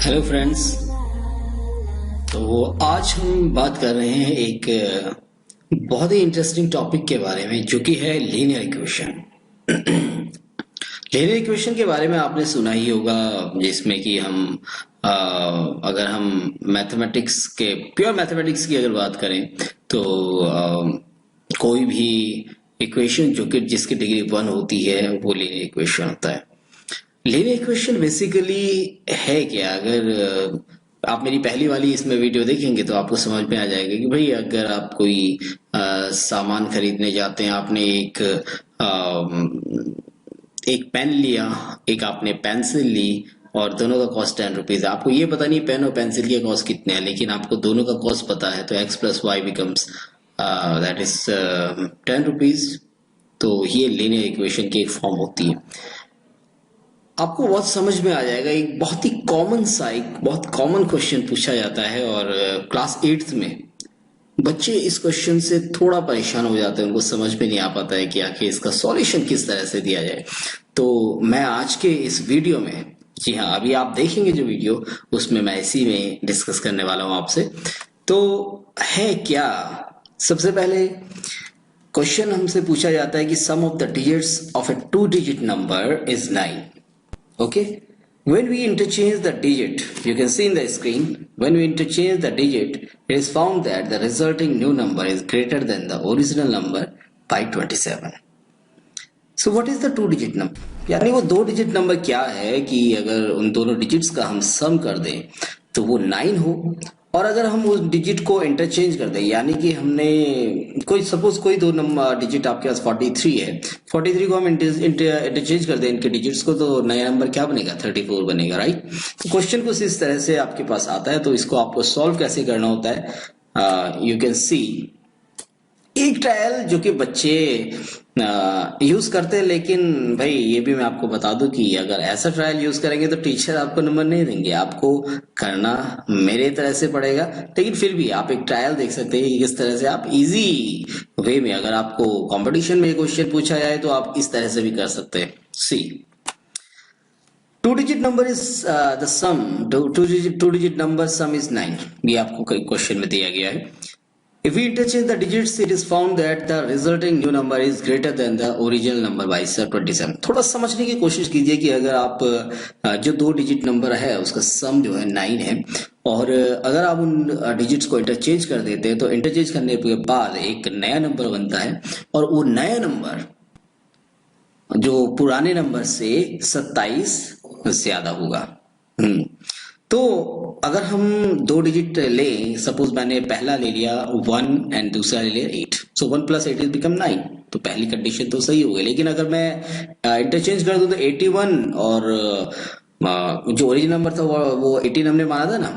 Hello friends. तो आज हम बात कर रहे हैं एक बहुत ही इंटरेस्टिंग टॉपिक के बारे में जो कि है लीनियर इक्वेशन। लीनियर इक्वेशन के बारे में आपने सुना ही होगा, जिसमें कि हम अगर हम मैथमेटिक्स के प्योर मैथमेटिक्स की अगर बात करें तो कोई भी इक्वेशन जो कि जिसकी डिग्री 1 होती है वो लीनियर इक्वेशन होता है। लीनियर इक्वेशन बेसिकली है क्या? अगर आप मेरी पहली वाली इसमें वीडियो देखेंगे तो आपको समझ में आ जाएगा कि भाई अगर आप कोई सामान खरीदने जाते हैं, आपने एक पेन लिया, एक आपने पेंसिल ली और दोनों का कॉस्ट 10 रुपीज। आपको ये पता नहीं पेन और पेंसिल के कॉस्ट कितने हैं, लेकिन आपको दोनों का कॉस्ट पता है, तो x plus y becomes that is 10 rupees. तो ये लीनियर इक्वेशन की एक फॉर्म होती है। आपको बहुत समझ में आ जाएगा। एक बहुत ही बहुत कॉमन क्वेश्चन पूछा जाता है और क्लास 8th में बच्चे इस क्वेश्चन से थोड़ा परेशान हो जाते हैं, उनको समझ में नहीं आ पाता है कि आखिर इसका सॉल्यूशन किस तरह से दिया जाए। तो मैं आज के इस वीडियो में, जी हाँ, अभी आप देखेंगे जो वीडियो, उसमें मैं इसी में डिस्कस करने वाला हूं आपसे। तो है क्या, सबसे पहले क्वेश्चन हमसे पूछा जाता है कि sum of the digits of a 2 digit number is 9। Okay, when we interchange the digit, you can see in the screen, when we interchange the digit, it is found that the resulting new number is greater than the original number by 27. So what is the 2 digit number? यानी वो 2 digit number क्या है कि अगर उन दोनों digits का हम सम कर दें तो वो 9 हो, और अगर हम उस डिजिट को इंटरचेंज कर दें, यानी कि हमने सपोज कोई दो नंबर डिजिट आपके पास 43 है, 43 को हम इंटरचेंज कर दें इनके डिजिट्स को, तो नया नंबर क्या बनेगा? 34 बनेगा, राइट। तो क्वेश्चन कुछ इस तरह से आपके पास आता है। तो इसको आपको सॉल्व कैसे करना होता है, यू कैन सी एक ट्रायल जो कि बच्चे यूज करते हैं, लेकिन भाई ये भी मैं आपको बता दूं कि अगर ऐसा ट्रायल यूज करेंगे तो टीचर आपको नंबर नहीं देंगे, आपको करना मेरे तरह से पड़ेगा। लेकिन फिर भी आप एक ट्रायल देख सकते हैं कि किस तरह से आप इजी वे में, अगर आपको कंपटीशन में क्वेश्चन पूछा जाए तो आप इस तरह से भी कर सकते हैं। See 2 digit number is the sum, 2 digit number sum is 9, ये आपको क्वेश्चन में दिया गया है। If we interchange the digits, it is found that the resulting new number is greater than the original number by 27. थोड़ा समझने की कोशिश कीजिए कि अगर आप जो 2 डिजिट नंबर है उसका सम जो है 9 है, और अगर आप उन डिजिट्स को इंटरचेंज कर देते हैं तो इंटरचेंज करने के बाद एक नया नंबर बनता है, और वो नया नंबर जो पुराने नंबर से 27 ज्यादा होगा। तो अगर हम 2 डिजिट लें, सपोज मैंने पहला ले लिया 1 एंड दूसरा ले लिया 8, सो 1 प्लस 8 इज बिकम 9, तो पहली कंडीशन तो सही हो गई। लेकिन अगर मैं इंटरचेंज कर दूं तो 81 और जो ओरिजिनल नंबर था वो 18 हमने माना था ना,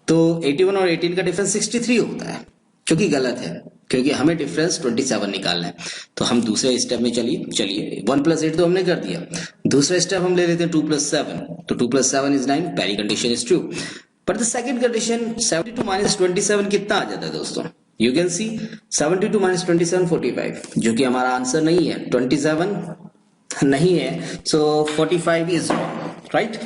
तो 81 और 18 का डिफरेंस 63 होता है, जो कि गलत है क्योंकि हमें डिफरेंस 27 निकालना है। तो हम दूसरे स्टेप में चलिए 1 प्लस 8 तो हमने कर दिया, दूसरा स्टेप हम ले लेते हैं 2 प्लस 7, तो 2 प्लस 7 इज 9, पहली condition is true. But the second condition 72 minus 27 कितना आ जाता है दोस्तों? यू कैन सी 72 माइनस 27 45, जो कि हमारा आंसर नहीं है, 27 नहीं है, सो 45 इज रॉन्ग, राइट।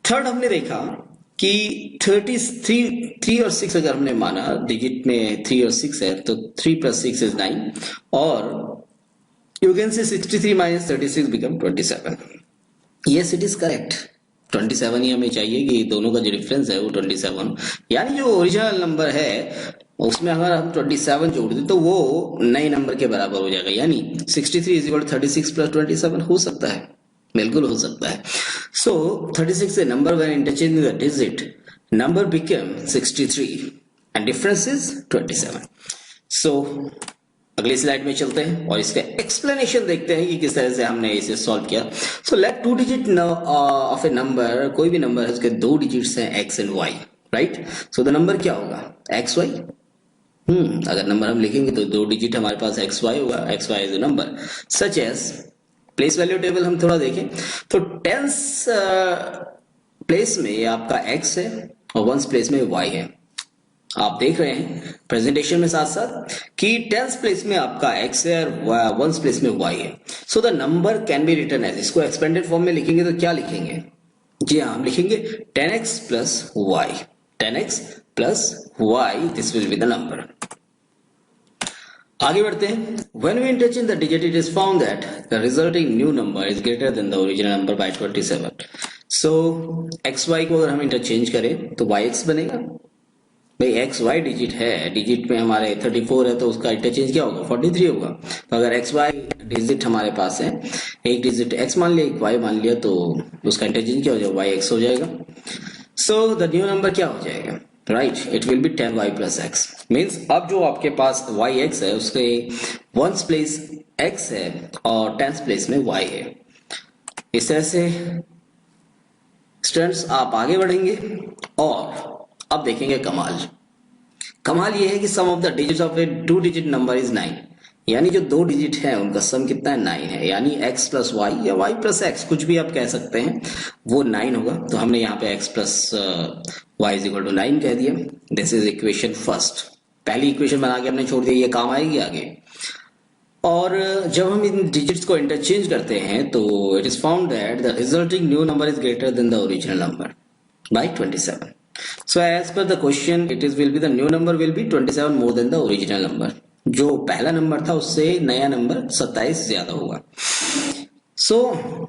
थर्ड हमने देखा कि 3 और 6 अगर हमने माना, डिजिट में 3 और 6 है, तो 3 प्लस 6 इज 9, और you can say 63 minus 36 become 27। Yes, it is correct, 27 ही हमें चाहिए कि दोनों का जो डिफरेंस है वो 27, यानी जो ओरिजिनल नंबर है उसमें अगर हम 27 जोड़ दें तो वो नए नंबर के बराबर हो जाएगा, यानी 63 इज इक्वल टू 36 प्लस 27 हो सकता है, बिल्कुल हो सकता है। So 36 is a number when interchanging the digit, number became 63 and difference is 27. So अगली स्लाइड में चलते हैं और इसका एक्सप्लेनेशन देखते हैं कि किस तरह से हमने इसे सॉल्व किया। So let 2 digit of A number, कोई भी नंबर है उसके 2 डिजिट्स हैं x and y, right. So the number क्या होगा? xy। अगर नंबर हम लिखेंगे तो 2 डिजिट हमारे पास xy होगा, xy is a number such as, place value table हम थोड़ा देखें तो टेंस प्लेस में आपका x है और वंस प्लेस में y है। आप देख रहे हैं प्रेजेंटेशन में साथ साथ कि टेंस प्लेस में आपका x है और वंस प्लेस में y है। So the number can be written as, इसको एक्सपेंडेड फॉर्म में लिखेंगे तो क्या लिखेंगे? जी हाँ, हम लिखेंगे 10x plus y, 10x plus y, this will be the number. आगे बढ़ते हैं. When we interchange the digit, it is found that the resulting new number is greater than the original number by 27. So xy को अगर हम interchange करें तो yx बनेगा. भाई एक्स वाई डिजिट है, डिजिट में हमारे 34 है तो उसका इंटरचेंज क्या होगा, 43 होगा. तो अगर एक्स वाई डिजिट हमारे पास है, एक डिजिट एक्स मान लिया, एक वाई मान लिया, तो उसका इंटरचेंज क्या हो जाएगा, वाई एक्स हो जाएगा. सो द न्यू नंबर क्या हो जाएगा, right, it will be 10y plus x. Means अब जो आपके पास वाई एक्स है उसके वंस प्लेस एक्स है और टेंस प्लेस में वाई है. इस तरह से स्टूडेंट्स आप आगे बढ़ेंगे और अब देखेंगे कमाल ये है कि sum of the digits of a 2 digit number is 9. यानी जो 2 डिजिट है उनका सम कितना है, 9 है. यानी x प्लस वाई या y प्लस एक्स, कुछ भी आप कह सकते हैं, वो 9 होगा. तो हमने यहाँ पे x plus y is equal to 9 कह दिया. This is equation first. पहली इक्वेशन बना के हमने छोड़ दिया, ये काम आएगी आगे. और जब हम इन डिजिट्स को इंटरचेंज करते हैं तो it is found that the resulting new number is greater than the original number by 27. So as per the question, it is will be the new number will be 27 more than the original number. जो पहला number था उससे नया number 27 ज्यादा होगा. So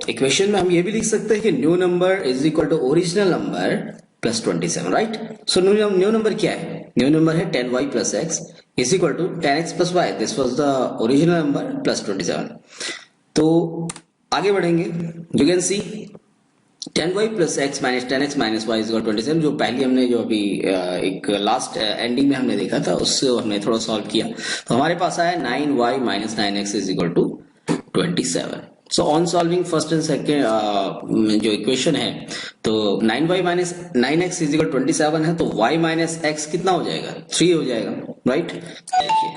equation में हम ये भी लिख सकते हैं कि new number is equal to original number plus 27, right. So new number क्या है, न्यू नंबर है 10y plus x is equal to 10x plus y. This was the original number plus 27. तो आगे बढ़ेंगे. You can see 10y plus x minus 10x minus y is equal 27. जो पहले हमने जो अभी एक लास्ट एंडिंग में हमने देखा था उससे हमने थोड़ा सॉल्व किया. तो हमारे पास आया 9y minus 9x is equal to 27. So on solving first and second जो इक्वेशन है, तो 9y minus 9x is equal 27 है, तो y माइनस x कितना हो जाएगा, 3 हो जाएगा, राइट. देखिए,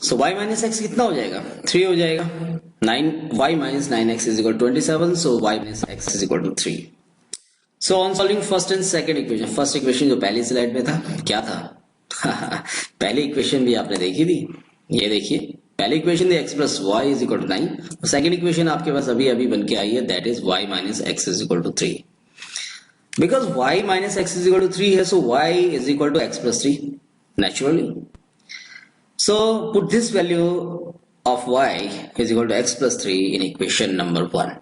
सो y माइनस एक्स कितना हो जाएगा, 3 हो जाएगा. 9y minus 9x is equal 27, so y minus x is equal to 3. So on solving first and second equation, first equation जो पहली स्लाइड में था क्या था पहली इक्वेशन भी आपने देखी थी. ये देखिए, पहली इक्वेशन थी x plus y is equal to 9. Second equation आपके पास अभी अभी बन के आई है, that is y minus x is equal to 3. Because y minus x is equal to 3 है, so y is equal to x plus 3 naturally. So put this value of y is equal to x plus 3 in equation number 1.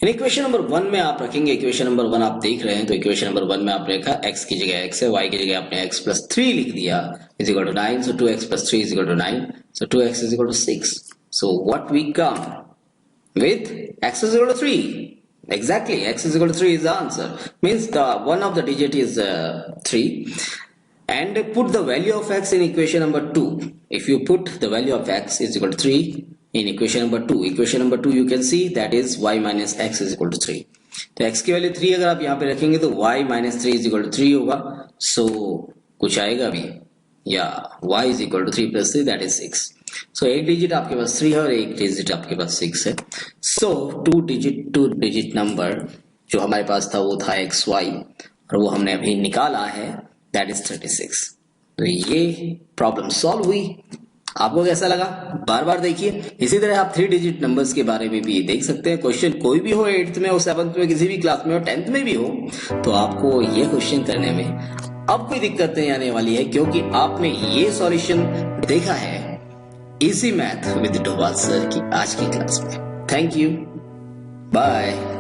In equation number 1 में आप रखेंगे, equation number 1 आप देख रहे हैं, तो equation number 1 में आपने रखा x की जगह x है, y की जगह आपने x plus 3 लिख दिया is equal to 9. So 2x plus 3 is equal to 9. So 2x is equal to 6. So what we come with, x is equal to 3. Exactly, x is equal to 3 is the answer. Means the one of the digit is 3. And put the value of x in equation number 2. If you put the value of x is equal to 3 in equation number 2, equation number 2 you can see that is y minus x is equal to 3. तो x की value 3 अगर आप यहाँ पे रखेंगे तो y minus 3 is equal to 3 होगा. So कुछ आएगा भी, या y is equal to 3 plus 3 that is 6. So एक डिजिट आपके पास 3 है और एक डिजिट आपके पास 6 है. So टू डिजिट नंबर जो हमारे पास था वो था xy और वो हमने अभी निकाला है, दैट इज 36. तो ये प्रॉब्लम सॉल्व हुई. आपको कैसा लगा, बार बार देखिए. इसी तरह आप 3 डिजिट नंबर्स के बारे में भी देख सकते हैं. क्वेश्चन कोई भी हो, 8th में हो, 7th में, किसी भी क्लास में हो, 10th में भी हो, तो आपको ये क्वेश्चन करने में अब कोई दिक्कत नहीं आने वाली है, क्योंकि आपने ये सॉल्यूशन देखा है easy math with Doval sir की आज की क्लास में. Thank you, bye.